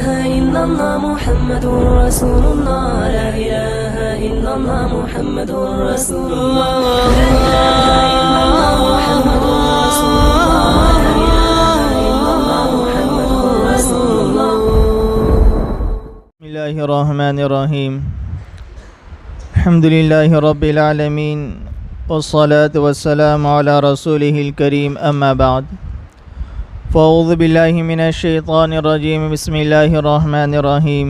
إلا الله محمد رسول الله لا إله إلا الله محمد رسول الله لا إله إلا الله محمد رسول الله لا إله إلا الله محمد رسول الله. بسم الله الرحمن الرحيم. الحمد لله رب العالمين والصلاة والسلام على رسوله الكريم أما بعد فأعوذ بالله من الشيطان الرجيم. بسم الله الرحمن الرحيم.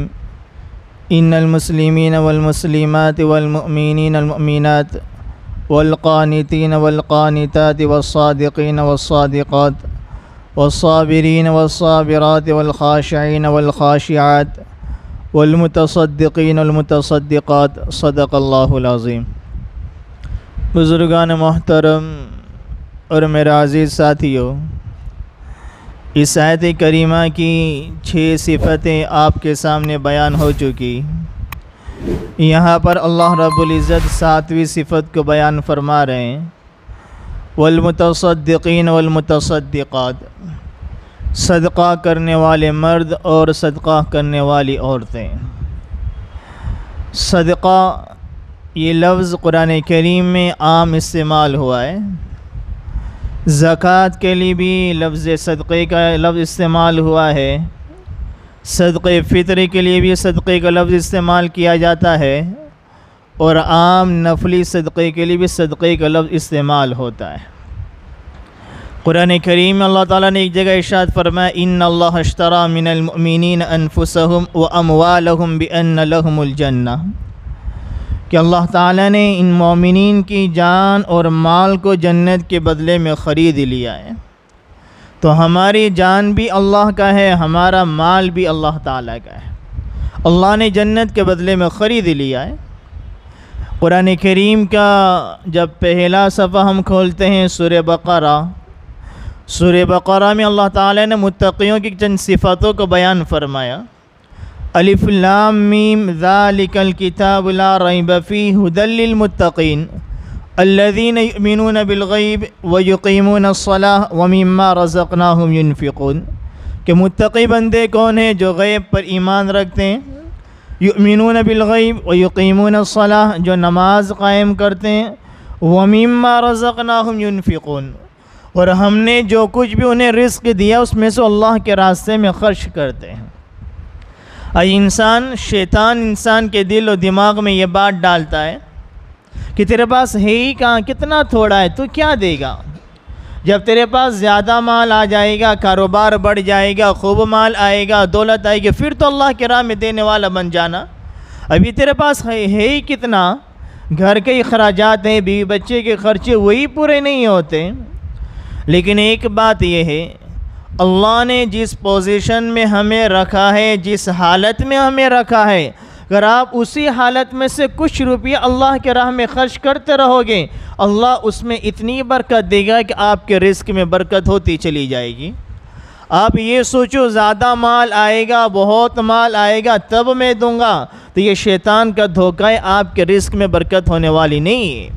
إن المسلمين والمسلمات والمؤمنين المؤمنات والقانتين والقانتات والصادقين والصادقات والصابرين والصابرات والخاشعين والخاشعات والمتصدقين والمتصدقات صدق اللہ العظیم. بزرگان محترم اور میرے عزیز ساتھیوں، اس آیت کریمہ کی 6 صفتیں آپ کے سامنے بیان ہو چکی. یہاں پر اللہ رب العزت 7ویں صفت کو بیان فرما رہے ہیں، والمتصدقین والمتصدقات، صدقہ کرنے والے مرد اور صدقہ کرنے والی عورتیں. صدقہ یہ لفظ قرآن کریم میں عام استعمال ہوا ہے. زکوٰۃ کے لیے بھی لفظ صدقے کا لفظ استعمال ہوا ہے. صدقے فطر کے لیے بھی صدقے کا لفظ استعمال کیا جاتا ہے، اور عام نفلی صدقے کے لیے بھی صدقے کا لفظ استعمال ہوتا ہے. قرآن کریم میں اللہ تعالیٰ نے ایک جگہ ارشاد فرمایا، ان اللہ اشتری من المؤمنین انفسهم واموالهم بان لهم الجنہ، کہ اللہ تعالیٰ نے ان مومنین کی جان اور مال کو جنت کے بدلے میں خرید لیا ہے. تو ہماری جان بھی اللہ کا ہے، ہمارا مال بھی اللہ تعالیٰ کا ہے. اللہ نے جنت کے بدلے میں خرید لیا ہے. قرآن کریم کا جب پہلا صفحہ ہم کھولتے ہیں سورہ بقرہ میں اللہ تعالیٰ نے متقیوں کی چند صفاتوں کو بیان فرمایا. الف لام میم ذالک الکتاب لا ریب فیہ ھدی للمتقین الذین یؤمنون بالغیب ویقیمون الصلاۃ ومما رزقناہم ینفقون. کہ متقی بندے کون ہیں؟ جو غیب پر ایمان رکھتے ہیں، یؤمنون بالغیب ویقیمون الصلاۃ، جو نماز قائم کرتے ہیں، ومما رزقناہم ینفقون، اور ہم نے جو کچھ بھی انہیں رزق دیا اس میں سے اللہ کے راستے میں خرچ کرتے ہیں. شیطان انسان کے دل و دماغ میں یہ بات ڈالتا ہے کہ تیرے پاس ہے ہی کہاں، کتنا تھوڑا ہے، تو کیا دے گا؟ جب تیرے پاس زیادہ مال آ جائے گا، کاروبار بڑھ جائے گا، خوب مال آئے گا، دولت آئے گی، پھر تو اللہ کے راہ میں دینے والا بن جانا. ابھی تیرے پاس ہے ہی کتنا، گھر کے اخراجات ہیں، بیوی بچے کے خرچے وہی پورے نہیں ہوتے. لیکن ایک بات یہ ہے، اللہ نے جس پوزیشن میں ہمیں رکھا ہے، جس حالت میں ہمیں رکھا ہے، اگر آپ اسی حالت میں سے کچھ روپیہ اللہ کے راہ میں خرچ کرتے رہو گے، اللہ اس میں اتنی برکت دے گا کہ آپ کے رزق میں برکت ہوتی چلی جائے گی. آپ یہ سوچو زیادہ مال آئے گا، بہت مال آئے گا تب میں دوں گا، تو یہ شیطان کا دھوکہ ہے، آپ کے رزق میں برکت ہونے والی نہیں ہے.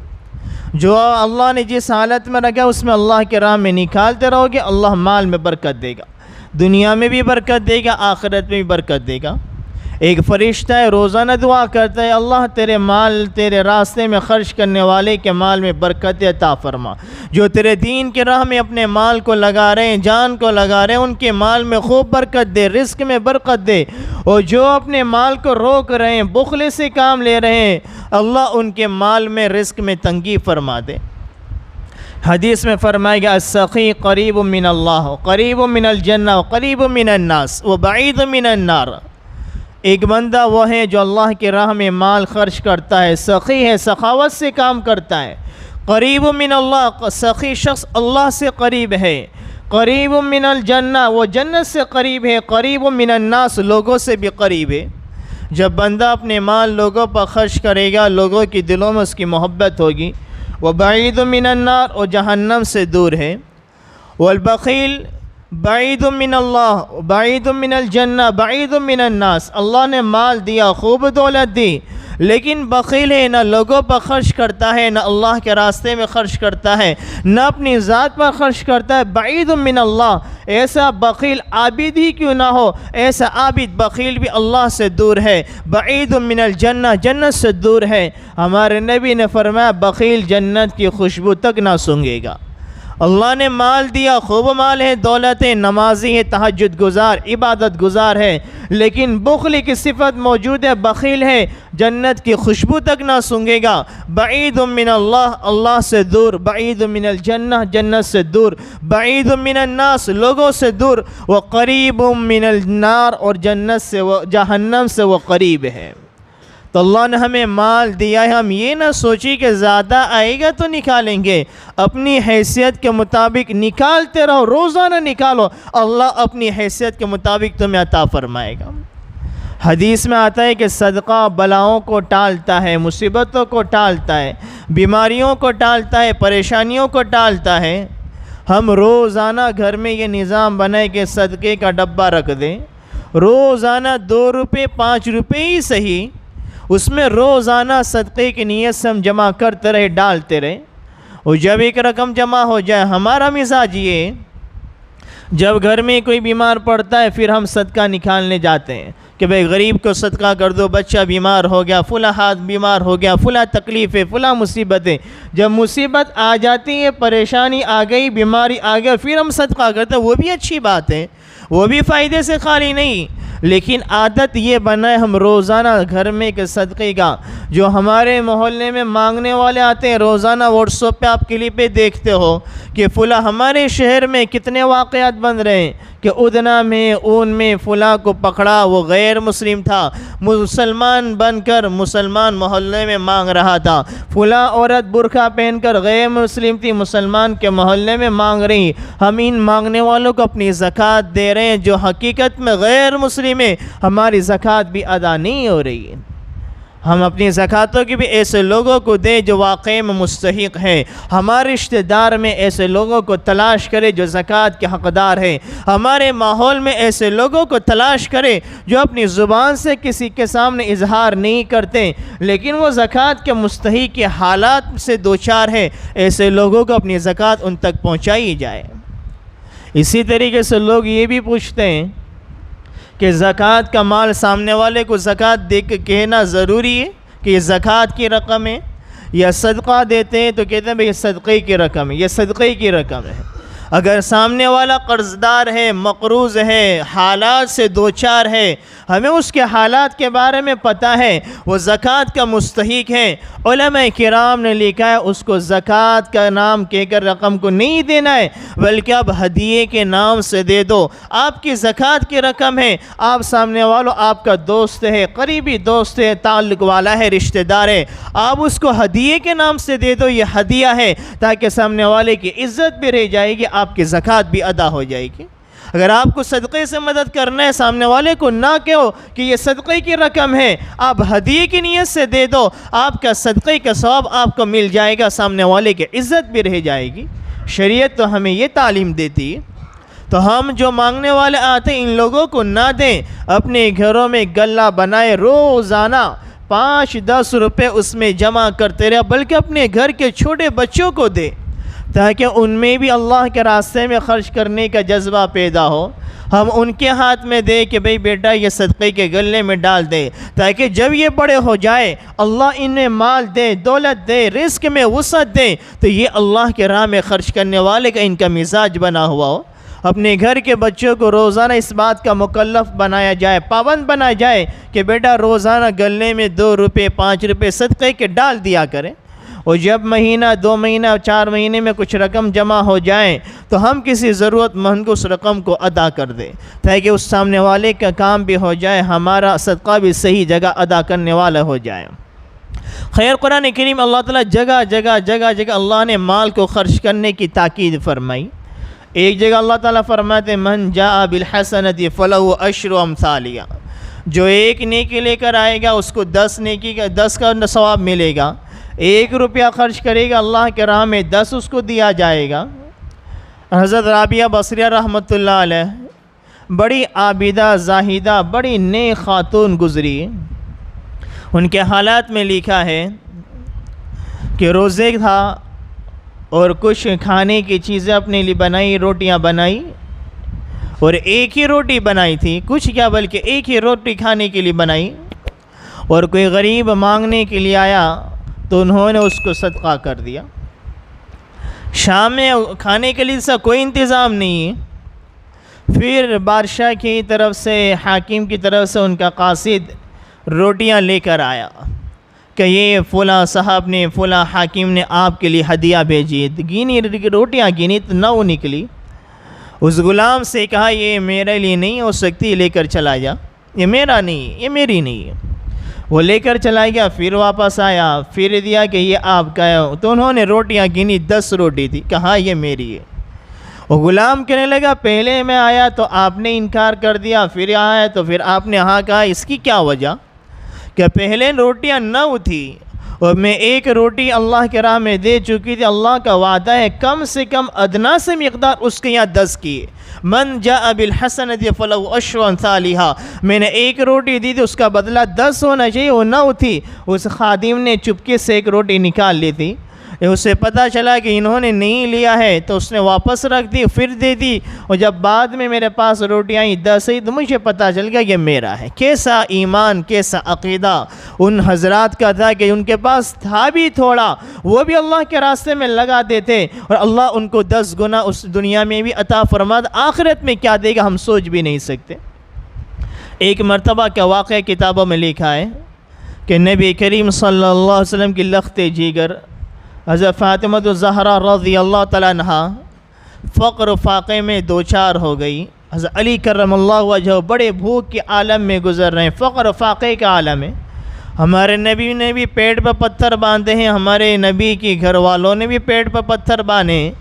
جو اللہ نے جس حالت میں رکھا اس میں اللہ کے راہ میں نکالتے رہو گے، اللہ مال میں برکت دے گا، دنیا میں بھی برکت دے گا، آخرت میں بھی برکت دے گا. ایک فرشتہ ہے روزانہ دعا کرتا ہے، اللہ تیرے مال تیرے راستے میں خرچ کرنے والے کے مال میں برکت عطا فرما. جو تیرے دین کے راہ میں اپنے مال کو لگا رہے ہیں، جان کو لگا رہے ہیں، ان کے مال میں خوب برکت دے، رزق میں برکت دے. اور جو اپنے مال کو روک رہے ہیں، بخل سے کام لے رہے ہیں، اللہ ان کے مال میں رزق میں تنگی فرما دے. حدیث میں فرمایا گیا، السخی قریب من اللہ، قریب من الجنہ، قریب من الناس، وبعید من النار. ایک بندہ وہ ہے جو اللہ کے راہ میں مال خرچ کرتا ہے، سخی ہے، سخاوت سے کام کرتا ہے. قریب من اللہ، سخی شخص اللہ سے قریب ہے. قریب من الجنہ، وہ جنت سے قریب ہے. قریب من الناس، لوگوں سے بھی قریب ہے. جب بندہ اپنے مال لوگوں پر خرچ کرے گا، لوگوں کی دلوں میں اس کی محبت ہوگی. وبعید من النار، اور جہنم سے دور ہے. والبخیل، بعید من اللہ، بعید من الجنہ، بعید من الناس۔ اللہ نے مال دیا، خوب دولت دی، لیکن بخیل ہے، نہ لوگوں پر خرچ کرتا ہے، نہ اللہ کے راستے میں خرچ کرتا ہے، نہ اپنی ذات پر خرچ کرتا ہے۔ بعید من اللہ، ایسا بخیل عابد ہی کیوں نہ ہو، ایسا عابد بخیل بھی اللہ سے دور ہے۔ بعید من الجنہ، جنت سے دور ہے۔ ہمارے نبی نے فرمایا بخیل جنت کی خوشبو تک نہ سونگھے گا۔ اللہ نے مال دیا، خوب مال ہے، دولت ہے، نمازی ہے، تہجد گزار، عبادت گزار ہے، لیکن بخل کی صفت موجود ہے، بخیل ہے، جنت کی خوشبو تک نہ سونگھے گا۔ بعید من اللہ، اللہ سے دور، بعید من الجنہ، جنت سے دور، بعید من الناس، لوگوں سے دور، وقریب من النار، اور جنت سے جہنم سے وہ قریب ہے۔ تو اللہ نے ہمیں مال دیا ہے، ہم یہ نہ سوچیں کہ زیادہ آئے گا تو نکالیں گے، اپنی حیثیت کے مطابق نکالتے رہو، روزانہ نکالو، اللہ اپنی حیثیت کے مطابق تمہیں عطا فرمائے گا۔ حدیث میں آتا ہے کہ صدقہ بلاؤں کو ٹالتا ہے، مصیبتوں کو ٹالتا ہے، بیماریوں کو ٹالتا ہے، پریشانیوں کو ٹالتا ہے۔ ہم روزانہ گھر میں یہ نظام بنائے کہ صدقے کا ڈبہ رکھ دیں، روزانہ 2 روپے 5 روپے ہی صحیح، اس میں روزانہ صدقے کی نیت سے ہم جمع کرتے رہے، ڈالتے رہے، اور جب ایک رقم جمع ہو جائے، ہمارا مزاج یہ، جب گھر میں کوئی بیمار پڑتا ہے پھر ہم صدقہ نکالنے جاتے ہیں کہ بھئی غریب کو صدقہ کر دو، بچہ بیمار ہو گیا، فلاں ہاتھ بیمار ہو گیا، فلاں تکلیف ہے، فلاں مصیبت ہے۔ جب مصیبت آ جاتی ہے، پریشانی آ گئی، بیماری آ گئی، پھر ہم صدقہ کرتے ہیں، وہ بھی اچھی بات ہے، وہ بھی فائدے سے خالی نہیں، لیکن عادت یہ بنائے ہم روزانہ گھر میں کہ صدقے کا، جو ہمارے محلے میں مانگنے والے آتے ہیں، روزانہ واٹس ایپ پہ آپ کلپیں دیکھتے ہو کہ فلاں ہمارے شہر میں کتنے واقعات بن رہے ہیں کہ ادنا میں اون میں فلاں کو پکڑا، وہ غیر مسلم تھا، مسلمان بن کر مسلمان محلے میں مانگ رہا تھا، فلاں عورت برقع پہن کر غیر مسلم تھی، مسلمان کے محلے میں مانگ رہی۔ ہم ان مانگنے والوں کو اپنی زکوٰۃ دے رہے ہیں جو حقیقت میں غیر مسلم ہے، ہماری زکوٰۃ بھی ادا نہیں ہو رہی ہے۔ ہم اپنی زکوٰۃوں کی بھی ایسے لوگوں کو دیں جو واقعی میں مستحق ہیں، ہمارے رشتہ دار میں ایسے لوگوں کو تلاش کرے جو زکوٰۃ کے حقدار ہیں، ہمارے ماحول میں ایسے لوگوں کو تلاش کرے جو اپنی زبان سے کسی کے سامنے اظہار نہیں کرتے لیکن وہ زکوٰۃ کے مستحق کے حالات سے دوچار ہے، ایسے لوگوں کو اپنی زکوٰۃ ان تک پہنچائی جائے۔ اسی طریقے سے لوگ یہ بھی پوچھتے ہیں کہ زکوٰۃ کا مال سامنے والے کو زکوٰۃ دے کے کہنا ضروری ہے کہ یہ زکوٰۃ کی رقم ہے، یا صدقہ دیتے ہیں تو کہتے ہیں بھئی یہ صدقے کی رقم ہے، یہ صدقے کی رقم ہے۔ اگر سامنے والا قرض دار ہے، مقروض ہے، حالات سے دوچار ہے، ہمیں اس کے حالات کے بارے میں پتہ ہے، وہ زکوٰۃ کا مستحق ہے، علماء کرام نے لکھا ہے اس کو زکوٰۃ کا نام کہہ کر رقم کو نہیں دینا ہے بلکہ اب ہدیے کے نام سے دے دو۔ آپ کی زکوٰۃ کی رقم ہے، آپ سامنے والوں آپ کا دوست ہے، قریبی دوست ہے، تعلق والا ہے، رشتہ دار ہے، آپ اس کو ہدیے کے نام سے دے دو، یہ ہدیہ ہے تاکہ سامنے والے کی عزت بھی رہ جائے گی، آپ کی زکوٰۃ بھی ادا ہو جائے گی۔ اگر آپ کو صدقے سے مدد کرنا ہے، سامنے والے کو نہ کہو کہ یہ صدقے کی رقم ہے، آپ ہدیے کی نیت سے دے دو، آپ کا صدقے کا ثواب آپ کو مل جائے گا، سامنے والے کی عزت بھی رہ جائے گی۔ شریعت تو ہمیں یہ تعلیم دیتی ہے۔ تو ہم جو مانگنے والے آتے ہیں ان لوگوں کو نہ دیں، اپنے گھروں میں غلہ بنائے، روزانہ 5-10 روپے اس میں جمع کرتے رہے، بلکہ اپنے گھر کے چھوٹے بچوں کو دیں تاکہ ان میں بھی اللہ کے راستے میں خرچ کرنے کا جذبہ پیدا ہو۔ ہم ان کے ہاتھ میں دیں کہ بھئی بیٹا یہ صدقے کے غلے میں ڈال دے، تاکہ جب یہ بڑے ہو جائے اللہ انہیں مال دے، دولت دے، رزق میں وسعت دے تو یہ اللہ کے راہ میں خرچ کرنے والے کا ان کا مزاج بنا ہوا ہو۔ اپنے گھر کے بچوں کو روزانہ اس بات کا مکلف بنایا جائے، پابند بنایا جائے کہ بیٹا روزانہ غلے میں 2 روپے 5 روپے صدقے کے ڈال دیا کریں، اور جب مہینہ 2 مہینہ 4 مہینے میں کچھ رقم جمع ہو جائیں تو ہم کسی ضرورت مند کو اس رقم کو ادا کر دیں تاکہ اس سامنے والے کا کام بھی ہو جائے، ہمارا صدقہ بھی صحیح جگہ ادا کرنے والا ہو جائے۔ خیر قرآن کریم اللہ تعالیٰ جگہ جگہ اللہ نے مال کو خرچ کرنے کی تاکید فرمائی۔ ایک جگہ اللہ تعالیٰ فرماتے من جاء بالحسنۃ فلہ عشر امثالہا، جو ایک نیکی لے کر آئے گا اس کو 10 کا ثواب ملے گا، 1 روپیہ خرچ کرے گا اللہ کے راہ میں 10 اس کو دیا جائے گا۔ حضرت رابعہ بصریہ رحمۃ اللہ علیہ بڑی عابدہ زاہدہ بڑی نیک خاتون گزری. ان کے حالات میں لکھا ہے کہ روزے تھا اور کچھ کھانے کی چیزیں اپنے لیے بنائی, روٹیاں بنائی, اور ایک ہی روٹی بنائی تھی, کچھ کیا بلکہ ایک ہی روٹی کھانے کے لیے بنائی. اور کوئی غریب مانگنے کے لیے آیا تو انہوں نے اس کو صدقہ کر دیا. شام میں کھانے کے لیے سے کوئی انتظام نہیں ہے. پھر بادشاہ کی طرف سے, حاکم کی طرف سے ان کا قاصد روٹیاں لے کر آیا کہ یہ فلاں صاحب نے, فلاں حاکم نے آپ کے لیے ہدیہ بھیجی. گینی روٹیاں گینی تو 9 نکلی. اس غلام سے کہا یہ میرے لیے نہیں ہو سکتی, لے کر چلا جا, یہ میرا نہیں, یہ میری نہیں ہے. وہ لے کر چلا گیا. پھر واپس آیا, پھر دیا کہ یہ آپ کا ہے. تو انہوں نے روٹیاں گنی, 10 روٹی تھی. کہا یہ میری ہے. وہ غلام کہنے لگا پہلے میں آیا تو آپ نے انکار کر دیا, پھر آیا تو پھر آپ نے ہاں کہا. اس کی کیا وجہ کہ پہلے روٹیاں 9 تھی اور میں ایک روٹی اللہ کے راہ میں دے چکی تھی. اللہ کا وعدہ ہے کم سے کم ادنا سے مقدار اس کے یہاں 10 کی. من جاء بالحسنۃ فلہ عشر امثالھا. میں نے ایک روٹی دی تھی, اس کا بدلہ 10 ہونا چاہیے. وہ 9 تھی. اس خادم نے چپکے سے ایک روٹی نکال لی تھی. اسے پتہ چلا کہ انہوں نے نہیں لیا ہے تو اس نے واپس رکھ دی, پھر دے دی. اور جب بعد میں میرے پاس روٹیاں 10 ہی تو مجھے پتہ چل گیا یہ میرا ہے. کیسا ایمان, کیسا عقیدہ ان حضرات کا تھا کہ ان کے پاس تھا بھی تھوڑا, وہ بھی اللہ کے راستے میں لگا دیتے اور اللہ ان کو 10 گنا اس دنیا میں بھی عطا فرماتا. آخرت میں کیا دے گا ہم سوچ بھی نہیں سکتے. ایک مرتبہ کا واقعہ کتابوں میں لکھا ہے کہ نبی کریم صلی اللہ علیہ وسلم کی لخت جگر حضرت فاطمہ الزہرا رضی اللہ تعالیٰ عنہا فقر و فاقے میں دوچار ہو گئی. حضرت علی کرم اللہ وجہہ بڑے بھوک کے عالم میں گزر رہے ہیں, فقر و فاقے کا عالم ہے. ہمارے نبی نے بھی پیٹ پر پتھر باندھے ہیں, ہمارے نبی کی گھر والوں نے بھی پیٹ پر پتھر باندھے ہیں,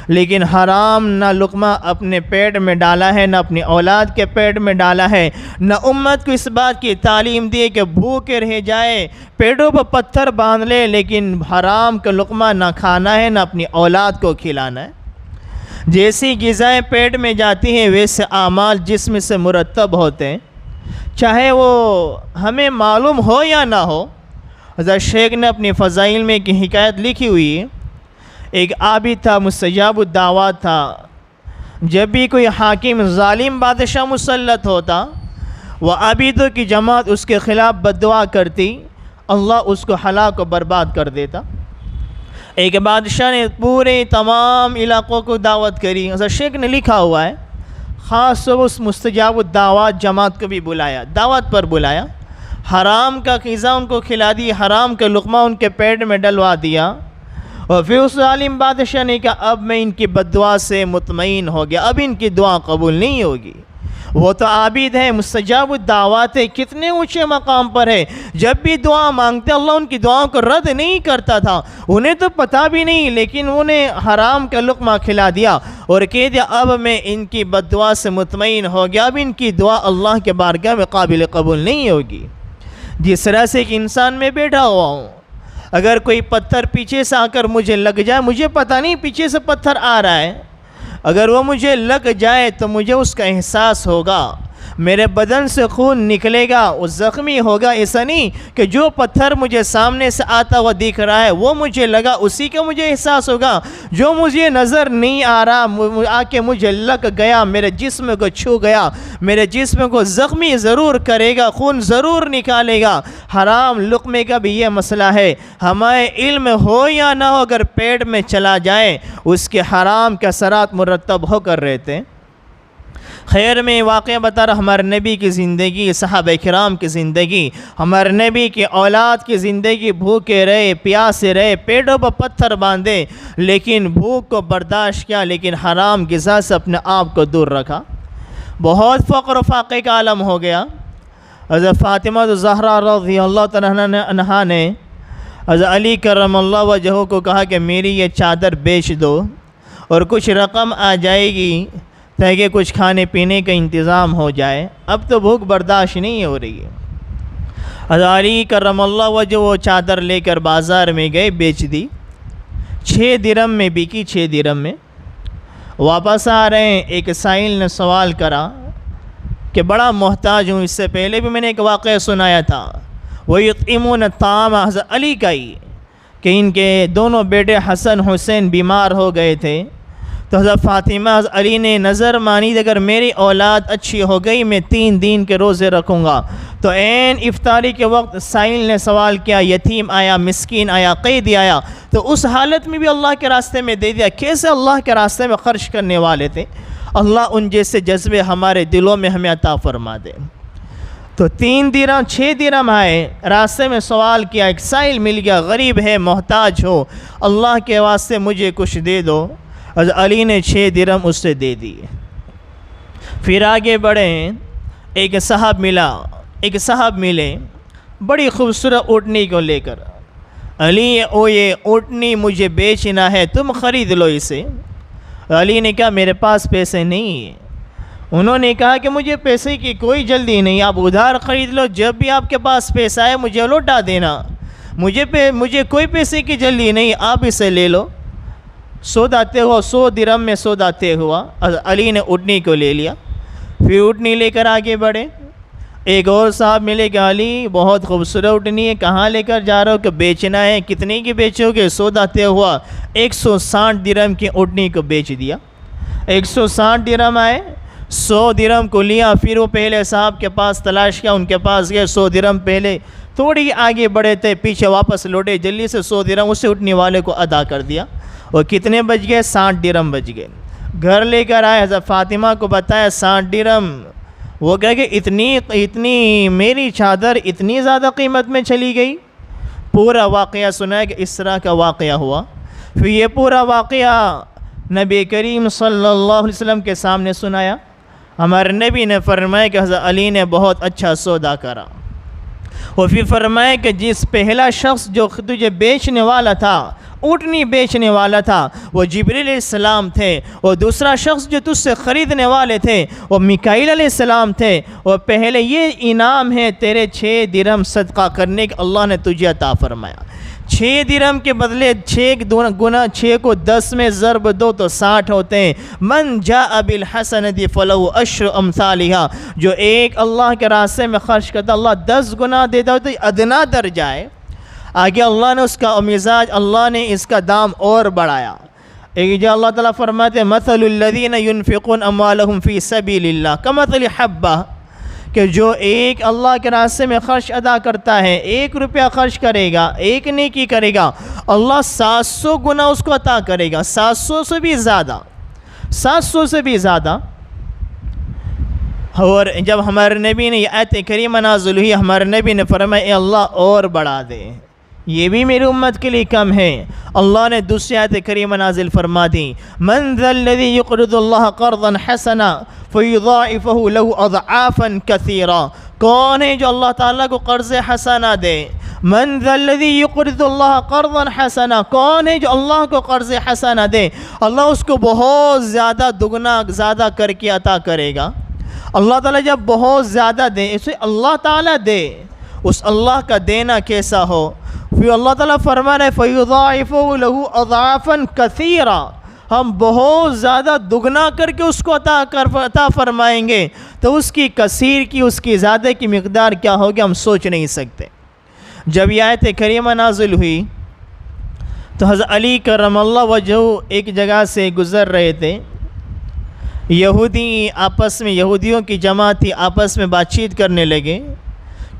لیکن حرام نہ لقمہ اپنے پیٹ میں ڈالا ہے, نہ اپنی اولاد کے پیٹ میں ڈالا ہے, نہ امت کو اس بات کی تعلیم دی کہ بھوکے رہ جائے, پیٹوں پر پتھر باندھ لے, لیکن حرام کا لقمہ نہ کھانا ہے نہ اپنی اولاد کو کھلانا ہے. جیسی غذائیں پیٹ میں جاتی ہیں ویسے اعمال جسم سے مرتب ہوتے ہیں, چاہے وہ ہمیں معلوم ہو یا نہ ہو. حضرت شیخ نے اپنی فضائل میں ایک حکایت لکھی ہوئی ہے. ایک عابد تھا, مستجاب الدعوات تھا. جب بھی کوئی حاکم ظالم بادشاہ مسلط ہوتا, وہ عابدوں کی جماعت اس کے خلاف بد دعا کرتی, اللہ اس کو ہلاک و برباد کر دیتا. ایک بادشاہ نے پورے تمام علاقوں کو دعوت کری. حضرت شیخ نے لکھا ہوا ہے خاص طور اس مستجاب الدعوات جماعت کو بھی بلایا, دعوت پر بلایا, حرام کا غذا ان کو کھلا دی, حرام کا لقمہ ان کے پیٹ میں ڈلوا دیا. اور پھر اس ظالم بادشاہ نے کہا اب میں ان کی بد دعا سے مطمئن ہو گیا, اب ان کی دعا قبول نہیں ہوگی. وہ تو عابد ہے, مستجاب الدعوات ہے, کتنے اونچے مقام پر ہے. جب بھی دعا مانگتے اللہ ان کی دعاؤں کو رد نہیں کرتا تھا. انہیں تو پتہ بھی نہیں, لیکن انہیں حرام کا لقمہ کھلا دیا اور کہہ دیا اب میں ان کی بد دعا سے مطمئن ہو گیا, اب ان کی دعا اللہ کے بارگاہ میں قابل قبول نہیں ہوگی. جس طرح سے ایک انسان میں بیٹھا ہوا ہوں, اگر کوئی پتھر پیچھے سے آ کر مجھے لگ جائے, مجھے پتہ نہیں پیچھے سے پتھر آ رہا ہے, اگر وہ مجھے لگ جائے تو مجھے اس کا احساس ہوگا, میرے بدن سے خون نکلے گا, وہ زخمی ہوگا. ایسا نہیں کہ جو پتھر مجھے سامنے سے آتا ہوا دکھ رہا ہے وہ مجھے لگا اسی کا مجھے احساس ہوگا. جو مجھے نظر نہیں آ رہا آ کے مجھے لگ گیا, میرے جسم کو چھو گیا, میرے جسم کو زخمی ضرور کرے گا, خون ضرور نکالے گا. حرام لقمے کا بھی یہ مسئلہ ہے, ہمیں علم ہو یا نہ ہو, اگر پیٹ میں چلا جائے اس کے حرام کے اثرات مرتب ہو کر رہتے ہیں. خیر میں واقعہ بتا رہا, ہمارے نبی کی زندگی, صحابہ کرام کی زندگی, ہمارے نبی کی اولاد کی زندگی, بھوکے رہے, پیاسے رہے, پیٹوں پر پتھر باندھے, لیکن بھوک کو برداشت کیا, لیکن حرام غذا سے اپنے آپ کو دور رکھا. بہت فقر و فاقے کا عالم ہو گیا. حضرت فاطمہ الزہرا رضی اللہ تعالیٰ عنہا نے حضرت علی کرم اللہ وجہہ کو کہا کہ میری یہ چادر بیچ دو اور کچھ رقم آ جائے گی تاکہ کچھ کھانے پینے کا انتظام ہو جائے, اب تو بھوک برداشت نہیں ہو رہی ہے. حضرت علی کرم اللہ وجہ وہ چادر لے کر بازار میں گئے, بیچ دی. 6 درہم میں بکی, 6 درہم میں. واپس آ رہے ہیں، ایک سائل نے سوال کرا کہ بڑا محتاج ہوں، اس سے پہلے بھی میں نے ایک واقعہ سنایا تھا، وَيُطْعِمُونَ الطَّعَامَ حضرت علی کا ہی، کہ ان کے دونوں بیٹے حسن حسین بیمار ہو گئے تھے، تو حضرت فاطمہ حضرت علی نے نظر مانی اگر میری اولاد اچھی ہو گئی میں 3 دن کے روزے رکھوں گا۔ تو عین افطاری کے وقت سائل نے سوال کیا، یتیم آیا، مسکین آیا، قیدی آیا، تو اس حالت میں بھی اللہ کے راستے میں دے دیا۔ کیسے اللہ کے راستے میں خرچ کرنے والے تھے۔ اللہ ان جیسے جذبے ہمارے دلوں میں ہمیں عطا فرما دے۔ تو 3 درہم 6 درہم آئے، راستے میں سوال کیا، ایک سائل مل گیا، غریب ہے، محتاج ہو، اللہ کے واسطے مجھے کچھ دے دو۔ حضرت علی نے 6 درہم اس سے دے دیے۔ پھر آگے بڑھے، ایک صاحب ملے بڑی خوبصورت اونٹنی کو لے کر، علی یہ اونٹنی مجھے بیچنا ہے، تم خرید لو اسے۔ علی نے کہا میرے پاس پیسے نہیں ہیں۔ انہوں نے کہا کہ مجھے پیسے کی کوئی جلدی نہیں، آپ ادھار خرید لو، جب بھی آپ کے پاس پیسہ آئے مجھے لوٹا دینا، مجھے کوئی پیسے کی جلدی نہیں، آپ اسے لے لو۔ سودا طے ہوا، 100 درہم میں سودا طے ہوا۔ علی نے اونٹنی کو لے لیا، پھر اونٹنی لے کر آگے بڑھے۔ ایک اور صاحب ملے کہ علی بہت خوبصورت اونٹنی ہے، کہاں لے کر جا رہے ہو؟ کہ بیچنا ہے۔ کتنے کی بیچو گے؟ سودا طے ہوا، 160 درہم کی اونٹنی کو بیچ دیا۔ 160 درہم آئے، 100 درہم کو لیا، پھر وہ پہلے صاحب کے پاس تلاش کیا، ان کے پاس گئے، 100 درہم پہلے، تھوڑی آگے بڑھے تھے، پیچھے واپس لوٹے، جلدی سے 100 درہم اسے اونٹنی والے کو ادا کر دیا۔ اور کتنے بچ گئے؟ 60 درہم بچ گئے۔ گھر لے کر آئے، حضرت فاطمہ کو بتایا 60 درہم۔ وہ کہہ کہ اتنی میری چادر اتنی زیادہ قیمت میں چلی گئی۔ پورا واقعہ سنا ہے کہ اس طرح کا واقعہ ہوا۔ پھر یہ پورا واقعہ نبی کریم صلی اللہ علیہ وسلم کے سامنے سنایا۔ ہمارے نبی نے فرمایا کہ حضرت علی نے بہت اچھا سودا کرا۔ اور پھر فرمایا کہ جس پہلا شخص جو تجھے بیچنے والا تھا، اونٹنی بیچنے والا تھا، وہ جبریل علیہ السلام تھے، اور دوسرا شخص جو تجھ سے خریدنے والے تھے وہ میکائیل علیہ السلام تھے، اور پہلے یہ انعام ہے تیرے 6 درہم صدقہ کرنے کے اللہ نے تجھے عطا فرمایا۔ 6 درہم کے بدلے 6 گنا 6 کو 10 میں ضرب دو تو 60 ہوتے ہیں۔ من جاء بالحسنۃ فلہ عشر امثالها، جو ایک اللہ کے راستے میں خرچ کرتا اللہ 10 گنا دیتا ہے، تو ادنا درجہ ہے۔ آگے اللہ نے اس کا مزاج، اللہ نے اس کا دام اور بڑھایا۔ ایک جو اللہ تعالیٰ فرماتے ہیں مثل الذین ينفقون اموالهم فی سبیل اللہ کمثل حبہ، کہ جو ایک اللہ کے راستے میں خرچ ادا کرتا ہے، 1 روپیہ خرچ کرے گا، 1 نیکی کرے گا، اللہ 700 گنا اس کو عطا کرے گا، 700 سے بھی زیادہ، 700 سے بھی زیادہ۔ اور جب ہمارے نبی نے یہ آیت کریمہ نازل ہوئی، ہمارے نبی نے فرمایا اے اللہ اور بڑھا دے، یہ بھی میری امت کے لیے کم ہے۔ اللہ نے دوسری آیت کریمہ نازل فرما دی، من ذا الذی یقرض اللہ قرضا حسنا فیضاعفہ لہ اضعافا کثیرا، کون ہے جو اللہ تعالیٰ کو قرض حسنا دے؟ من ذا الذی یقرض اللہ قرضا حسنا، کون ہے جو اللہ کو قرض حسنا دے؟ اللہ اس کو بہت زیادہ دگنا زیادہ کر کے عطا کرے گا۔ اللہ تعالیٰ جب بہت زیادہ دے، اسے اللہ تعالیٰ دے، اس اللہ کا دینا کیسا ہو؟ پھر اللہ تعالیٰ فرما رہے فَيُضَاعِفُهُ لَهُ أَضْعَافًا كَثِيرًا، ہم بہت زیادہ دگنا کر کے اس کو عطا فرمائیں گے، تو اس کی کثیر کی، اس کی زیادہ کی مقدار کیا ہوگی ہم سوچ نہیں سکتے۔ جب یہ آیت کریمہ نازل ہوئی تو حضرت علی کرم اللہ وجہہ ایک جگہ سے گزر رہے تھے، یہودی آپس میں، یہودیوں کی جماعت تھی، آپس میں بات چیت کرنے لگے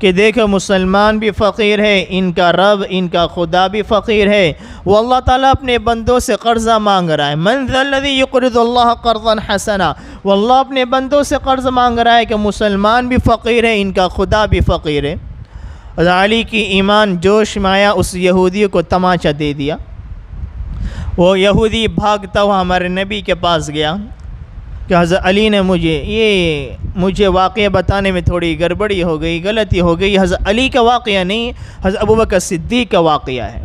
کہ دیکھو مسلمان بھی فقیر ہے، ان کا رب، ان کا خدا بھی فقیر ہے، وہ اللہ تعالیٰ اپنے بندوں سے قرضہ مانگ رہا ہے۔ من ذا الذی یقرض اللہ قرضا حسنا، وہ اللہ اپنے بندوں سے قرض مانگ رہا ہے کہ مسلمان بھی فقیر ہے، ان کا خدا بھی فقیر ہے۔ حضرت علی کی ایمان جوش میں آیا، اس یہودی کو تماچا دے دیا۔ وہ یہودی بھاگتا ہوا ہمارے نبی کے پاس گیا کہ حضرت علی نے مجھے واقعہ بتانے میں تھوڑی گڑبڑی ہو گئی، غلطی ہو گئی، حضرت علی کا واقعہ نہیں، حضرت ابوبکر صدیق کا واقعہ ہے۔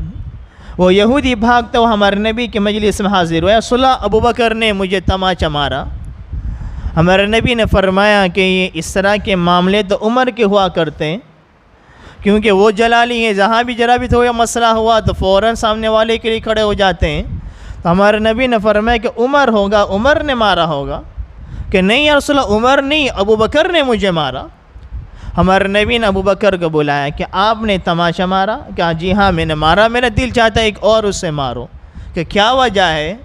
وہ یہودی بھاگتا ہوا ہمارے نبی کے مجلس میں حاضر ہوا، صلح ابوبکر نے مجھے تماچا مارا۔ ہمارے نبی نے فرمایا کہ یہ اس طرح کے معاملے تو عمر کے ہوا کرتے ہیں، کیونکہ وہ جلالی ہیں، جہاں بھی ذرا بھی تھوڑا مسئلہ ہوا تو فوراً سامنے والے کے لیے کھڑے ہو جاتے ہیں۔ تو ہمارے نبی نے فرمایا کہ عمر ہوگا، عمر نے مارا ہوگا، کہ نہیں یا رسول اللہ عمر نہیں، ابو بکر نے مجھے مارا۔ ہمارے نبی نے ابو بکر کو بلایا کہ آپ نے تماشا مارا؟ کہا جی ہاں میں نے مارا، میرا دل چاہتا ہے ایک اور اس سے مارو۔ کہ کیا وجہ ہے؟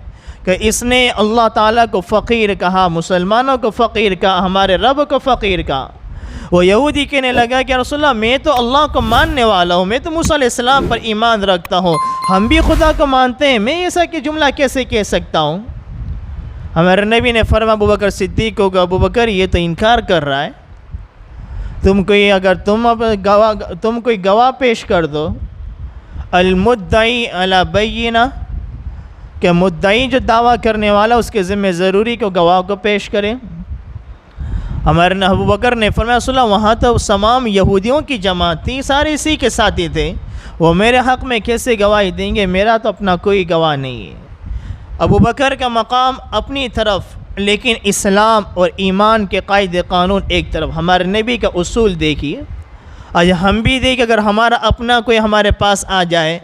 کہ اس نے اللہ تعالیٰ کو فقیر کہا، مسلمانوں کو فقیر کہا، ہمارے رب کو فقیر کہا۔ وہ یہودی کہنے لگا کہ رسول اللہ میں تو اللہ کو ماننے والا ہوں، میں تو موسیٰ علیہ السلام پر ایمان رکھتا ہوں، ہم بھی خدا کو مانتے ہیں، میں ایسا کہ جملہ کیسے کہہ سکتا ہوں؟ ہمارے نبی نے فرمایا ابو بکر صدیق کو کہ ابو بکر یہ تو انکار کر رہا ہے، تم کوئی گواہ پیش کر دو۔ المدعی علی بینہ، کہ مدعی جو دعویٰ کرنے والا اس کے ذمہ ضروری کو گواہ کو پیش کرے۔ ہمارے ابو بکر نے فرمایا رسول اللہ وہاں تو تمام یہودیوں کی جماعت تھی، سارے اسی کے ساتھی تھے، وہ میرے حق میں کیسے گواہی دیں گے؟ میرا تو اپنا کوئی گواہ نہیں ہے۔ ابو بکر کا مقام اپنی طرف، لیکن اسلام اور ایمان کے قائد قانون ایک طرف۔ ہمارے نبی کا اصول دیکھیے، آج ہم بھی دیکھیں اگر ہمارا اپنا کوئی ہمارے پاس آ جائے،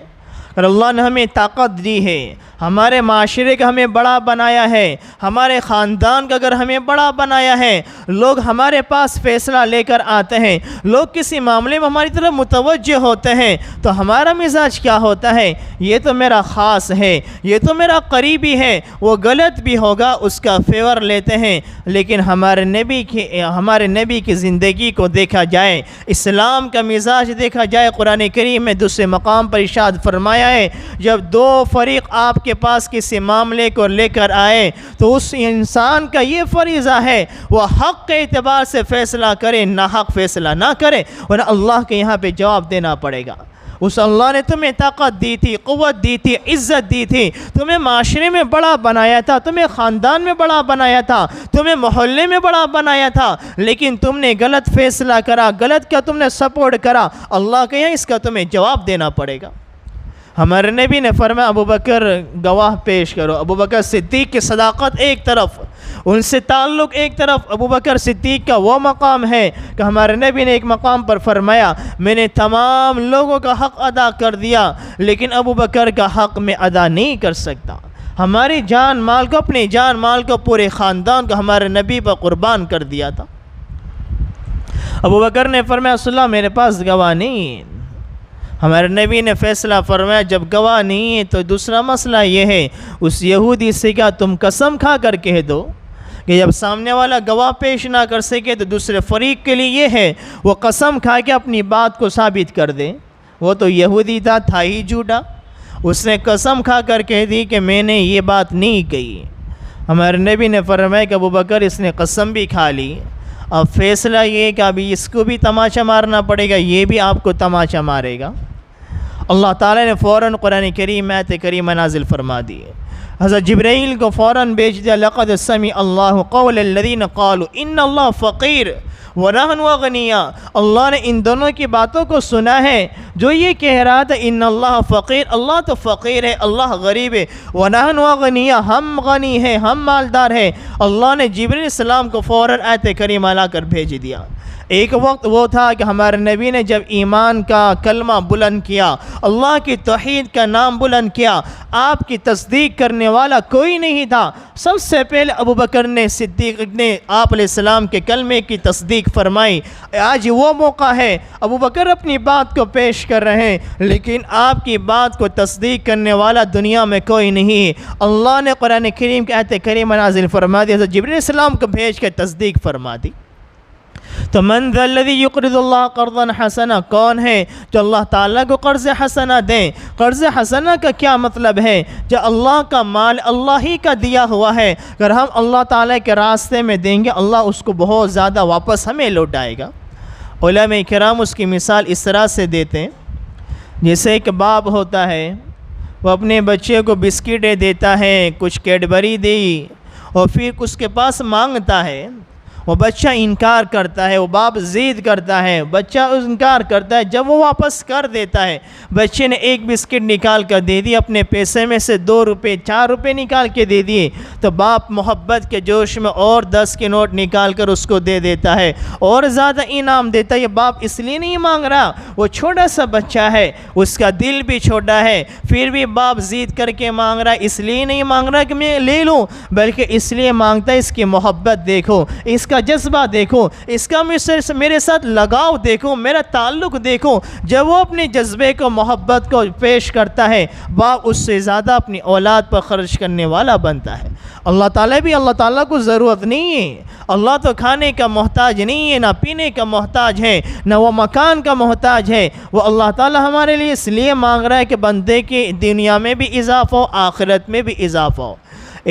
اگر اللہ نے ہمیں طاقت دی ہے، ہمارے معاشرے کا ہمیں بڑا بنایا ہے، ہمارے خاندان کا اگر ہمیں بڑا بنایا ہے، لوگ ہمارے پاس فیصلہ لے کر آتے ہیں، لوگ کسی معاملے میں ہماری طرف متوجہ ہوتے ہیں، تو ہمارا مزاج کیا ہوتا ہے؟ یہ تو میرا خاص ہے، یہ تو میرا قریبی ہے، وہ غلط بھی ہوگا اس کا فیور لیتے ہیں۔ لیکن ہمارے نبی کی زندگی کو دیکھا جائے، اسلام کا مزاج دیکھا جائے، قرآن کریم میں دوسرے مقام پر ارشاد فرمایا ہے جب دو فریق آپ کے پاس کسی معاملے کو لے کر آئے تو اس انسان کا یہ فریضہ ہے وہ حق کے اعتبار سے فیصلہ کرے، نہ حق فیصلہ نہ کرے، ورنہ اللہ کے یہاں پہ جواب دینا پڑے گا۔ اس اللہ نے تمہیں طاقت دی تھی، قوت دی تھی، عزت دی تھی، تمہیں معاشرے میں بڑا بنایا تھا، تمہیں خاندان میں بڑا بنایا تھا، تمہیں محلے میں بڑا بنایا تھا، لیکن تم نے غلط فیصلہ کرا، غلط کا تم نے سپورٹ کرا، اللہ کے یہاں اس کا تمہیں جواب دینا پڑے گا۔ ہمارے نبی نے فرمایا ابو بکر گواہ پیش کرو۔ ابو بکر صدیق کی صداقت ایک طرف، ان سے تعلق ایک طرف، ابو بکر صدیق کا وہ مقام ہے کہ ہمارے نبی نے ایک مقام پر فرمایا میں نے تمام لوگوں کا حق ادا کر دیا لیکن ابو بکر کا حق میں ادا نہیں کر سکتا۔ ہماری جان مال کو، اپنی جان مال کو، پورے خاندان کو ہمارے نبی پر قربان کر دیا تھا۔ ابو بکر نے فرمایا رسول اللہ میرے پاس گواہ نہیں۔ ہمارے نبی نے فیصلہ فرمایا جب گواہ نہیں ہے تو دوسرا مسئلہ یہ ہے، اس یہودی سے کیا تم قسم کھا کر کہہ دو کہ جب سامنے والا گواہ پیش نہ کر سکے تو دوسرے فریق کے لیے یہ ہے وہ قسم کھا کے اپنی بات کو ثابت کر دے۔ وہ تو یہودی تھا ہی جھوٹا، اس نے قسم کھا کر کہہ دی کہ میں نے یہ بات نہیں کہی۔ ہمارے نبی نے فرمایا کہ ابو بکر اس نے قسم بھی کھا لی، اب فیصلہ یہ کہ ابھی اس کو بھی تماشا مارنا پڑے گا، یہ بھی آپ کو تماشا مارے گا۔ اللہ تعالیٰ نے فوراً قرآن کریم آیت کریمہ نازل فرما دی۔ حضرت جبرائیل کو فوراً بھیج دیا، لقد سمع اللہ قول الذین قالوا ان اللہ فقیر ونحن اغنیاء۔ اللہ نے ان دونوں کی باتوں کو سنا ہے جو یہ کہہ رہا تھا ان اللہ فقیر، اللہ تو فقیر ہے، اللہ غریب ہے، ونحن اغنیاء، ہم غنی ہیں، ہم مالدار ہیں۔ اللہ نے جبرائیل علیہ السلام کو فوراً آیت کریمہ لا کر بھیج دیا۔ ایک وقت وہ تھا کہ ہمارے نبی نے جب ایمان کا کلمہ بلند کیا، اللہ کی توحید کا نام بلند کیا، آپ کی تصدیق کرنے والا کوئی نہیں تھا۔ سب سے پہلے ابو بکر نے صدیق نے آپ علیہ السلام کے کلمے کی تصدیق فرمائی۔ آج وہ موقع ہے، ابو بکر اپنی بات کو پیش کر رہے ہیں لیکن آپ کی بات کو تصدیق کرنے والا دنیا میں کوئی نہیں ہے۔ اللہ نے قرآن کریم کی آیت کریمہ نازل فرما دی، حضرت جبرائیل علیہ السلام کو بھیج کے تصدیق فرما دی۔ تو من ذا الذی یقرض اللہ قرضا حسنا، کون ہے جو اللہ تعالیٰ کو قرض حسنا دیں؟ قرض حسنا کا کیا مطلب ہے؟ جو اللہ کا مال اللہ ہی کا دیا ہوا ہے، اگر ہم اللہ تعالیٰ کے راستے میں دیں گے اللہ اس کو بہت زیادہ واپس ہمیں لوٹائے گا۔ علماء کرام اس کی مثال اس طرح سے دیتے ہیں، جیسے ایک باپ ہوتا ہے، وہ اپنے بچے کو بسکٹیں دیتا ہے، کچھ کیڈبری دی اور پھر اس کے پاس مانگتا ہے، وہ بچہ انکار کرتا ہے، وہ باپ ضد کرتا ہے، بچہ انکار کرتا ہے، جب وہ واپس کر دیتا ہے، بچے نے ایک بسکٹ نکال کر دے دی، اپنے پیسے میں سے 2 روپے 4 روپے نکال کے دے دیے، تو باپ محبت کے جوش میں اور 10 کے نوٹ نکال کر اس کو دے دیتا ہے اور زیادہ انعام دیتا ہے۔ یہ باپ اس لیے نہیں مانگ رہا، وہ چھوٹا سا بچہ ہے، اس کا دل بھی چھوٹا ہے، پھر بھی باپ ضد کر کے مانگ رہا ہے، اس لیے نہیں مانگ رہا کہ میں لے لوں، بلکہ اس لیے مانگتا ہے اس کی محبت دیکھو، اس کا جذبہ دیکھو، اس کا میرے ساتھ لگاؤ دیکھو، میرا تعلق دیکھو۔ جب وہ اپنے جذبے کو، محبت کو پیش کرتا ہے، باپ اس سے زیادہ اپنی اولاد پر خرچ کرنے والا بنتا ہے۔ اللہ تعالیٰ بھی، اللہ تعالیٰ کو ضرورت نہیں ہے، اللہ تو کھانے کا محتاج نہیں ہے، نہ پینے کا محتاج ہے، نہ وہ مکان کا محتاج ہے۔ وہ اللہ تعالیٰ ہمارے لیے اس لیے مانگ رہا ہے کہ بندے کی دنیا میں بھی اضافہ ہو، آخرت میں بھی اضافہ ہو۔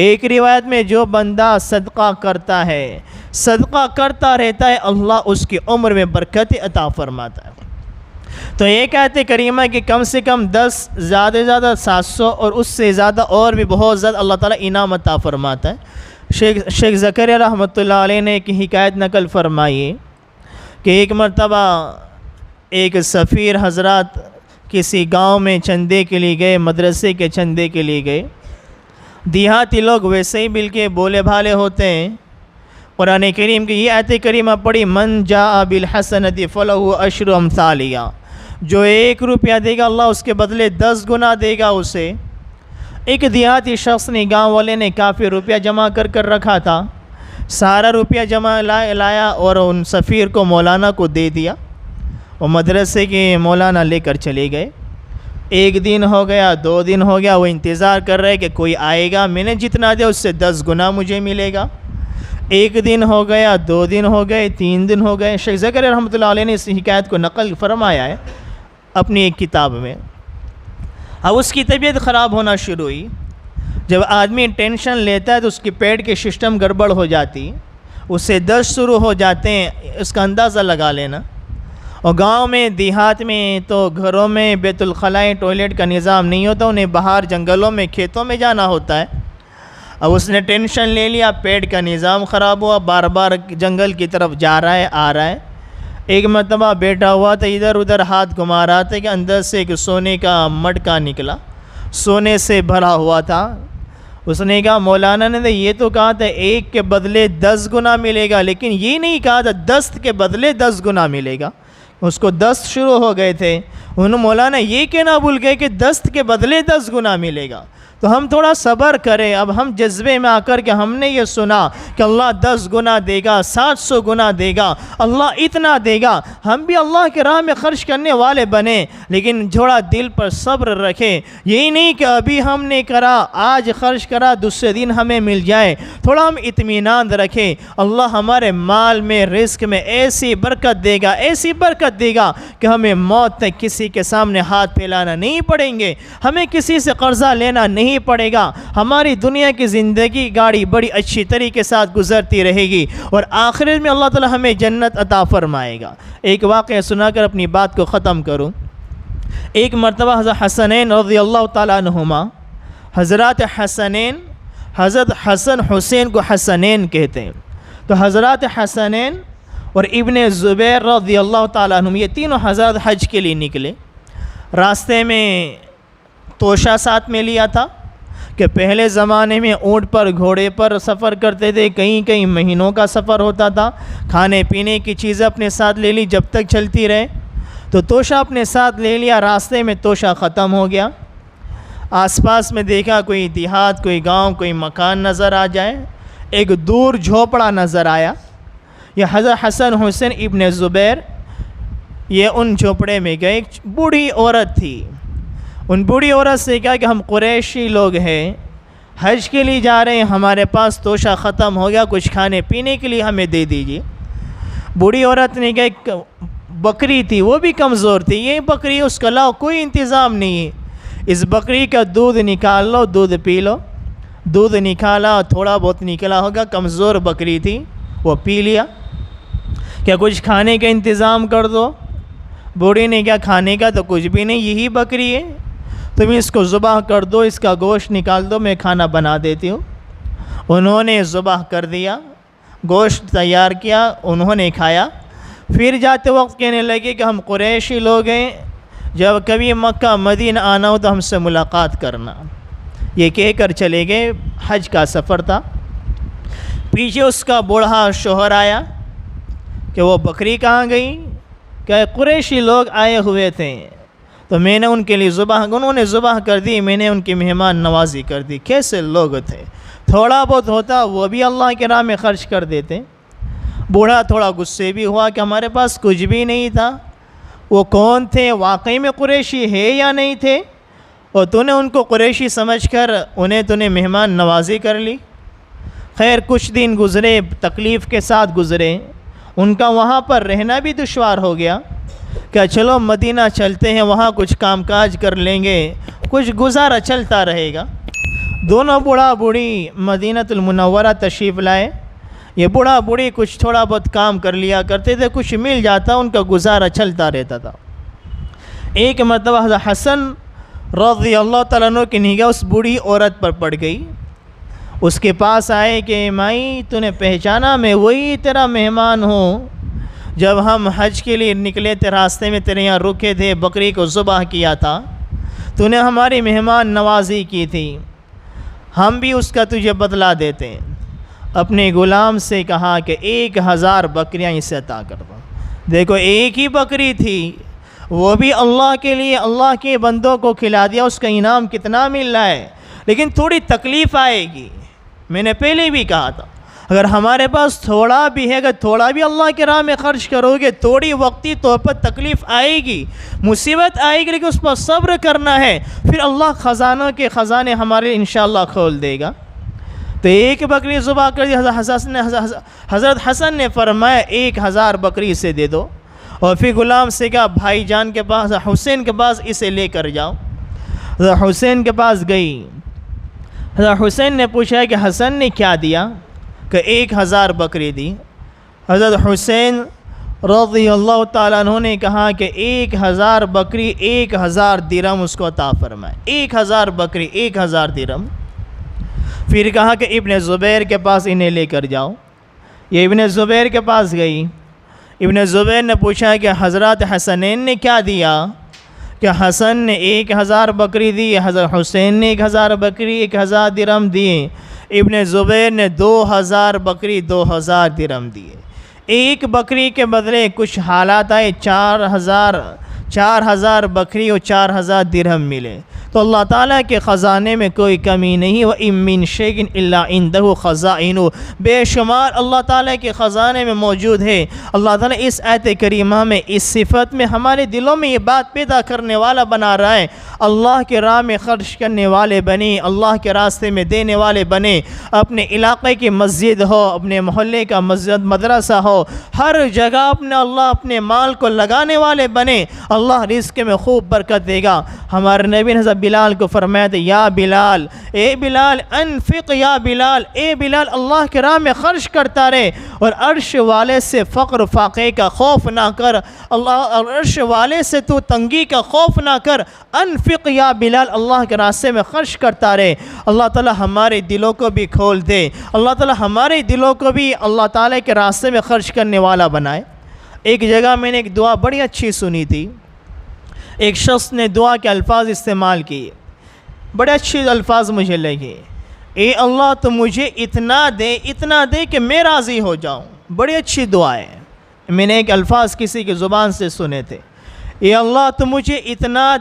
ایک روایت میں جو بندہ صدقہ کرتا ہے، صدقہ کرتا رہتا ہے، اللہ اس کی عمر میں برکت عطا فرماتا ہے۔ تو ایک آیت کریمہ کہ کم سے کم 10، زیادہ سے زیادہ 700 اور اس سے زیادہ اور بھی بہت زیادہ اللہ تعالیٰ انعام عطا فرماتا ہے۔ شیخ زکریا رحمۃ اللہ علیہ نے ایک حکایت نقل فرمائی کہ ایک مرتبہ ایک سفیر حضرات کسی گاؤں میں چندے کے لیے گئے، مدرسے کے چندے کے لیے گئے۔ دیہاتی لوگ ویسے ہی بل کے بولے بھالے ہوتے ہیں۔ قرآن کریم کی یہ آیت کریمہ پڑھی، من جاء بالحسنۃ فلہ عشر امثالہا، جو 1 روپیہ دے گا اللہ اس کے بدلے 10 گنا دے گا اسے۔ ایک دیہاتی شخص نے، گاؤں والے نے کافی روپیہ جمع کر رکھا تھا، سارا روپیہ جمع لایا اور ان سفیر کو، مولانا کو دے دیا۔ وہ مدرسے کے مولانا لے کر چلے گئے۔ 1 دن ہو گیا، 2 دن ہو گیا، وہ انتظار کر رہے کہ کوئی آئے گا، میں نے جتنا دیا اس سے 10 گنا مجھے ملے گا۔ 1 دن ہو گیا، 2 دن ہو گئے، 3 دن ہو گئے۔ شیخ زکریا رحمۃ اللہ علیہ نے اس حکایت کو نقل فرمایا ہے اپنی ایک کتاب میں۔ اب اس کی طبیعت خراب ہونا شروع ہوئی۔ جب آدمی ٹینشن لیتا ہے تو اس کی پیٹ کے سسٹم گڑبڑ ہو جاتی، اس سے دست شروع ہو جاتے ہیں، اس کا اندازہ لگا لینا۔ اور گاؤں میں، دیہات میں تو گھروں میں بیت الخلاء، ٹوائلٹ کا نظام نہیں ہوتا، انہیں باہر جنگلوں میں، کھیتوں میں جانا ہوتا ہے۔ اب اس نے ٹینشن لے لیا، پیٹ کا نظام خراب ہوا، بار بار جنگل کی طرف جا رہا ہے، آ رہا ہے۔ ایک مرتبہ بیٹھا ہوا تھا، ادھر ادھر ہاتھ گھما رہا تھا کہ اندر سے ایک سونے کا مٹکا نکلا، سونے سے بھرا ہوا تھا۔ اس نے کہا، مولانا نے یہ تو کہا تھا 1 کے بدلے 10 گنا ملے گا، لیکن یہ نہیں کہا تھا دست کے بدلے 10 گنا ملے گا۔ اس کو دست شروع ہو گئے تھے، انہوں مولانا یہ کہنا بھول گئے کہ دست کے بدلے 10 گنا ملے گا۔ تو ہم تھوڑا صبر کریں۔ اب ہم جذبے میں آ کر کے ہم نے یہ سنا کہ اللہ 10 گنا دے گا، 700 گنا دے گا، اللہ اتنا دے گا، ہم بھی اللہ کے راہ میں خرچ کرنے والے بنیں، لیکن تھوڑا دل پر صبر رکھیں۔ یہی نہیں کہ ابھی ہم نے کرا، آج خرچ کرا، دوسرے دن ہمیں مل جائے۔ تھوڑا ہم اطمینان رکھیں، اللہ ہمارے مال میں، رزق میں ایسی برکت دے گا، ایسی برکت دے گا کہ ہمیں موت تک کسی کے سامنے ہاتھ پھیلانا نہیں پڑیں گے، ہمیں کسی سے قرضہ لینا نہیں پڑے گا، ہماری دنیا کی زندگی گاڑی بڑی اچھی طریقے سے گزرتی رہے گی، اور آخرت میں اللہ تعالی ہمیں جنت عطا فرمائے گا۔ ایک واقعہ سنا کر اپنی بات کو ختم کروں۔ ایک مرتبہ حضرت حسنین رضی اللہ تعالیٰ عنہما، حضرات حسنین، حضرت حسن حسین کو حسنین کہتے ہیں، تو حضرات حسنین اور ابن زبیر رضی اللہ تعالیٰ عنہم، یہ تینوں حضرات حج کے لیے نکلے۔ راستے میں توشہ ساتھ میں لیا تھا کہ پہلے زمانے میں اونٹ پر، گھوڑے پر سفر کرتے تھے، کئی مہینوں کا سفر ہوتا تھا، کھانے پینے کی چیزیں اپنے ساتھ لے لی جب تک چلتی رہے، تو توشہ اپنے ساتھ لے لیا۔ راستے میں توشہ ختم ہو گیا، آس پاس میں دیکھا کوئی دیہات، کوئی گاؤں، کوئی مکان نظر آ جائے، ایک دور جھوپڑا نظر آیا۔ یہ حضرت حسن حسین ابن زبیر یہ ان جھوپڑے میں گئے، ایک بوڑھی عورت تھی۔ ان بوڑھی عورت سے کہا کہ ہم قریشی لوگ ہیں، حج کے لیے جا رہے ہیں، ہمارے پاس توشہ ختم ہو گیا، کچھ کھانے پینے کے لیے ہمیں دے دیجیے۔ بوڑھی عورت نے کہا ایک بکری تھی، وہ بھی کمزور تھی، یہ بکری اس کا لاؤ، کوئی انتظام نہیں ہے، اس بکری کا دودھ نکال لو، دودھ پی لو۔ دودھ نکالا، تھوڑا بہت نکلا ہوگا، کمزور بکری تھی، وہ پی لیا۔ کیا کچھ کھانے کا انتظام کر دو؟ بوڑھی نے کیا، کھانے کا تو کچھ بھی نہیں، یہی بکری ہے، تم اس کو ذبح کر دو، اس کا گوشت نکال دو، میں کھانا بنا دیتی ہوں۔ انہوں نے ذبح کر دیا، گوشت تیار کیا، انہوں نے کھایا. پھر جاتے وقت کہنے لگے کہ ہم قریشی لوگ ہیں، جب کبھی مکہ مدینہ آنا ہو تو ہم سے ملاقات کرنا. یہ کہہ کر چلے گئے. حج کا سفر تھا. پیچھے اس کا بوڑھا شوہر آیا کہ وہ بکری کہاں گئی؟ کہ قریشی لوگ آئے ہوئے تھے تو میں نے ان کے لیے انہوں نے ذبح کر دی، میں نے ان کی مہمان نوازی کر دی. کیسے لوگ تھے، تھوڑا بہت ہوتا وہ بھی اللہ کے راہ میں خرچ کر دیتے. بوڑھا تھوڑا غصے بھی ہوا کہ ہمارے پاس کچھ بھی نہیں تھا. وہ کون تھے، واقعی میں قریشی ہے یا نہیں تھے، اور تو نے ان کو قریشی سمجھ کر تو نے مہمان نوازی کر لی. خیر کچھ دن گزرے، تکلیف کے ساتھ گزرے. ان کا وہاں پر رہنا بھی دشوار ہو گیا کہ چلو مدینہ چلتے ہیں، وہاں کچھ کام کاج کر لیں گے، کچھ گزارا چلتا رہے گا. دونوں بوڑھا بوڑھی مدینۃ المنورہ تشریف لائے. یہ بوڑھا بوڑھی کچھ تھوڑا بہت کام کر لیا کرتے تھے، کچھ مل جاتا، ان کا گزارا چلتا رہتا تھا. ایک مرتبہ حضرت حسن رضی اللہ تعالیٰ عنہ کی نگاہ اس بوڑھی عورت پر پڑ گئی. اس کے پاس آئے کہ مائی تو نے پہچانا میں وہی تیرا مہمان ہوں، جب ہم حج کے لیے نکلے تھے راستے میں تیرے یہاں رکے تھے، بکری کو ذبح کیا تھا، تو نے ہماری مہمان نوازی کی تھی، ہم بھی اس کا تجھے بدلہ دیتے ہیں. اپنے غلام سے کہا کہ 1000 بکریاں اسے عطا کر دو. دیکھو ایک ہی بکری تھی، وہ بھی اللہ کے لیے اللہ کے بندوں کو کھلا دیا، اس کا انعام کتنا مل رہا ہے. لیکن تھوڑی تکلیف آئے گی. میں نے پہلے بھی کہا تھا اگر ہمارے پاس تھوڑا بھی ہے، اگر تھوڑا بھی اللہ کے راہ میں خرچ کرو گے، تھوڑی وقتی طور پر تکلیف آئے گی، مصیبت آئے گی، لیکن اس پر صبر کرنا ہے، پھر اللہ خزانوں کے خزانے ہمارے انشاءاللہ کھول دے گا. تو ایک بکری ذبح کر دی. حضرت حسن نے فرمایا 1000 بکری اسے دے دو، اور پھر غلام سے کہا بھائی جان کے پاس، حسین کے پاس اسے لے کر جاؤ. حضرت حسین کے پاس گئی. حضرت حسین نے پوچھا کہ حسن نے کیا دیا؟ کہ 1000 بکری دی. حضرت حسین رضی اللہ تعالیٰ عنہ نے کہا کہ 1000 بکری 1000 درہم اس کو عطا فرمائے. 1000 بکری 1000 درہم. پھر کہا کہ ابن زبیر کے پاس انہیں لے کر جاؤ. یہ ابن زبیر کے پاس گئی. ابن زبیر نے پوچھا کہ حضرت حسنین نے کیا دیا؟ کہ حسن نے 1000 بکری دی، حضرت حسین نے 1000 بکری 1000 درہم دیے. ابن زبیر نے 2000 بکری 2000 درہم دیے. ایک بکری کے بدلے کچھ حالات آئے، 4000 بکری اور 4000 درہم ملے. تو اللہ تعالیٰ کے خزانے میں کوئی کمی نہیں. وَإِن مِّن شَيْءٍ إِلَّا عِندَهُ خَزَائِنُهُ، بے شمار اللہ تعالیٰ کے خزانے میں موجود ہے. اللہ تعالیٰ اس آیت کریمہ میں اس صفت میں ہمارے دلوں میں یہ بات پیدا کرنے والا بنا رہا ہے. اللہ کے راہ میں خرچ کرنے والے بنے، اللہ کے راستے میں دینے والے بنے. اپنے علاقے کی مسجد ہو، اپنے محلے کا مسجد مدرسہ ہو، ہر جگہ اپنے مال کو لگانے والے بنے. اللہ رزق میں خوب برکت دے گا. ہمارے نبی نے بلال کو فرمایا تھا یا بلال، اے بلال انفق یا بلال، اے بلال اللہ کے راہ میں خرچ کرتا رہے، اور عرش والے سے فقر فاقے کا خوف نہ کر، عرش والے سے تو تنگی کا خوف نہ کر. انفق یا بلال، اللہ کے راستے میں خرچ کرتا رہے. اللہ تعالی ہمارے دلوں کو بھی کھول دے. اللہ تعالی ہمارے دلوں کو بھی اللہ تعالی کے راستے میں خرچ کرنے والا بنائے. ایک جگہ میں نے ایک دعا بڑی اچھی سنی تھی. ایک شخص نے دعا کے الفاظ استعمال کیے، بڑے اچھے الفاظ مجھے لگے. اے اللہ تو مجھے اتنا دے کہ میں راضی ہو جاؤں. بڑی اچھی دعا ہے. میں نے ایک الفاظ کسی کی زبان سے سنے تھے. اے اللہ تو مجھے اتنا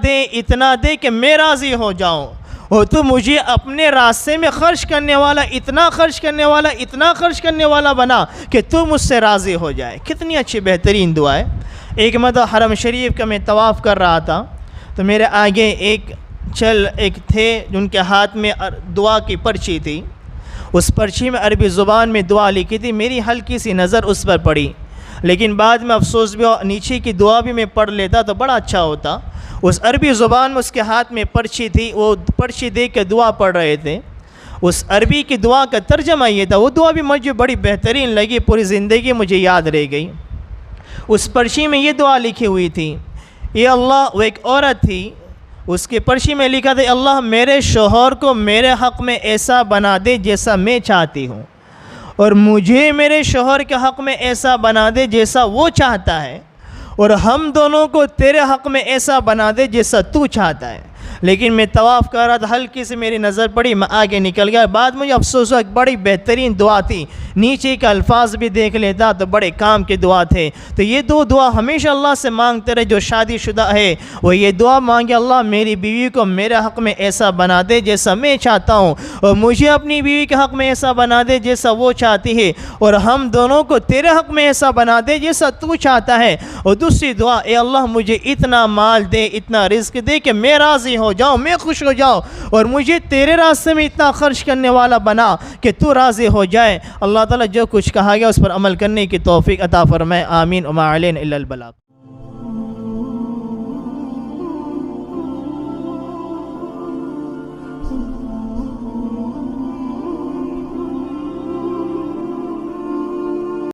دے کہ میں راضی ہو جاؤں، اور تو مجھے اپنے راستے میں خرچ کرنے والا، اتنا خرچ کرنے والا بنا کہ تو مجھ سے راضی ہو جائے. کتنی اچھی بہترین دعا ہے. ایک مرتبہ حرم شریف کا میں طواف کر رہا تھا، تو میرے آگے ایک تھے جن کے ہاتھ میں دعا کی پرچی تھی. اس پرچی میں عربی زبان میں دعا لکھی تھی. میری ہلکی سی نظر اس پر پڑی، لیکن بعد میں افسوس بھی ہوا، نیچے کی دعا بھی میں پڑھ لیتا تو بڑا اچھا ہوتا. اس عربی زبان میں اس کے ہاتھ میں پرچی تھی، وہ پرچی دیکھ کے دعا پڑھ رہے تھے. اس عربی کی دعا کا ترجمہ یہ تھا. وہ دعا بھی مجھے بڑی بہترین لگی، پوری زندگی مجھے یاد رہ گئی. اس پرچی میں یہ دعا لکھی ہوئی تھی. یہ اللہ، وہ ایک عورت تھی، اس کے پرچی میں لکھا تھا اللہ میرے شوہر کو میرے حق میں ایسا بنا دے جیسا میں چاہتی ہوں، اور مجھے میرے شوہر کے حق میں ایسا بنا دے جیسا وہ چاہتا ہے، اور ہم دونوں کو تیرے حق میں ایسا بنا دے جیسا تو چاہتا ہے۔ لیکن میں طواف کر رہا تھا، ہلکی سے میری نظر پڑی، میں آگے نکل گیا۔ بعد مجھے افسوس ہوا، ایک بڑی بہترین دعا تھی، نیچے کے الفاظ بھی دیکھ لیتا تو بڑے کام کے دعا تھے۔ تو یہ دو دعا ہمیشہ اللہ سے مانگتے رہے۔ جو شادی شدہ ہے وہ یہ دعا مانگے، اللہ میری بیوی کو میرے حق میں ایسا بنا دے جیسا میں چاہتا ہوں، اور مجھے اپنی بیوی کے حق میں ایسا بنا دے جیسا وہ چاہتی ہے، اور ہم دونوں کو تیرے حق میں ایسا بنا دے جیسا تو چاہتا ہے۔ اور دوسری دعا، اے اللہ مجھے اتنا مال دے، اتنا رزق دے کہ میں راضی ہو جاؤں، میں خوش ہو جاؤں، اور مجھے تیرے راستے میں اتنا خرچ کرنے والا بنا کہ تو راضی ہو جائے۔ اللہ تعالیٰ جو کچھ کہا گیا اس پر عمل کرنے کی توفیق عطا فرمائے، آمین۔ وما علینا الا البلاغ۔